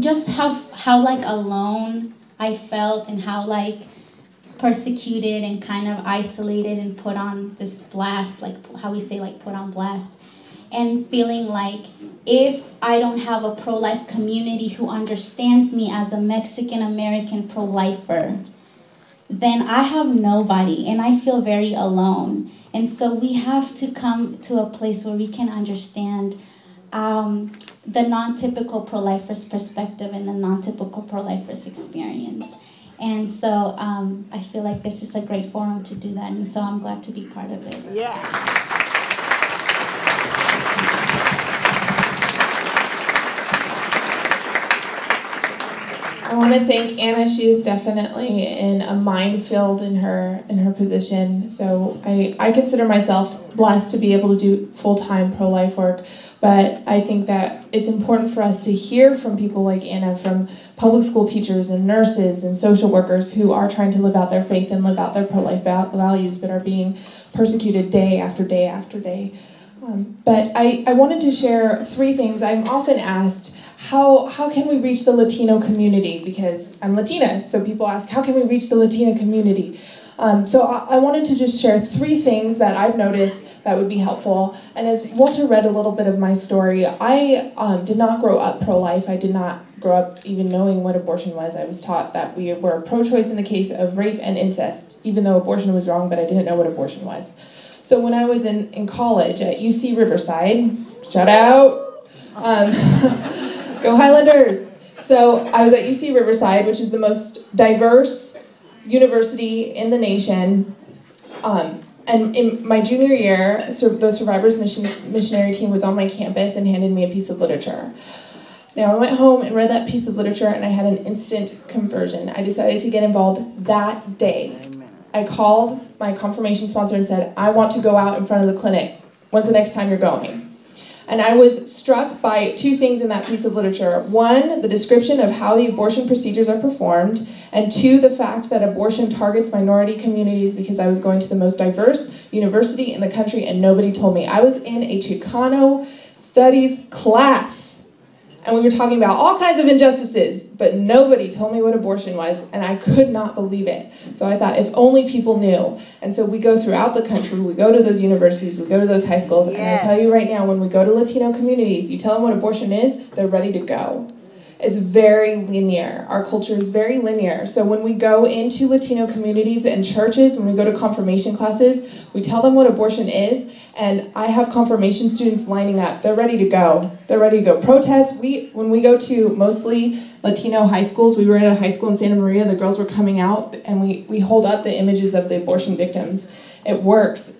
just how like alone I felt, and how like persecuted and kind of isolated and put on this blast, like how we say, like put on blast, and feeling like if I don't have a pro-life community who understands me as a Mexican American pro-lifer, then I have nobody, and I feel very alone. And so we have to come to a place where we can understand the non-typical pro-lifer's perspective and the non-typical pro-lifer's experience. And so I feel like this is a great forum to do that, and so I'm glad to be part of it. Yeah. I want to thank Anna. She is definitely in a minefield in her position. So I consider myself blessed to be able to do full-time pro-life work. But I think that it's important for us to hear from people like Anna, from public school teachers and nurses and social workers who are trying to live out their faith and live out their pro-life values, but are being persecuted day after day after day. But I wanted to share 3 things. I'm often asked, how can we reach the Latino community? Because I'm Latina, so people ask, how can we reach the Latina community? So I wanted to just share 3 things that I've noticed that would be helpful. And as Walter read a little bit of my story, I did not grow up pro-life. I did not grow up even knowing what abortion was. I was taught that we were pro-choice in the case of rape and incest, even though abortion was wrong, but I didn't know what abortion was. So when I was in college at UC Riverside, shout out, go Highlanders! So I was at UC Riverside, which is the most diverse university in the nation. And in my junior year, the Survivors Missionary Team was on my campus and handed me a piece of literature. Now, I went home and read that piece of literature, and I had an instant conversion. I decided to get involved that day. I called my confirmation sponsor and said, I want to go out in front of the clinic. When's the next time you're going? And I was struck by 2 things in that piece of literature. 1, the description of how the abortion procedures are performed, and 2, the fact that abortion targets minority communities, because I was going to the most diverse university in the country and nobody told me. I was in a Chicano studies class, and we were talking about all kinds of injustices, but nobody told me what abortion was, and I could not believe it. So I thought, if only people knew. And so we go throughout the country, we go to those universities, we go to those high schools, and I tell you right now, when we go to Latino communities, you tell them what abortion is, they're ready to go. It's very linear. Our culture is very linear. So when we go into Latino communities and churches, when we go to confirmation classes, we tell them what abortion is, and I have confirmation students lining up. They're ready to go. They're ready to go protest. When we go to mostly Latino high schools, we were at a high school in Santa Maria, the girls were coming out, and we hold up the images of the abortion victims. It works.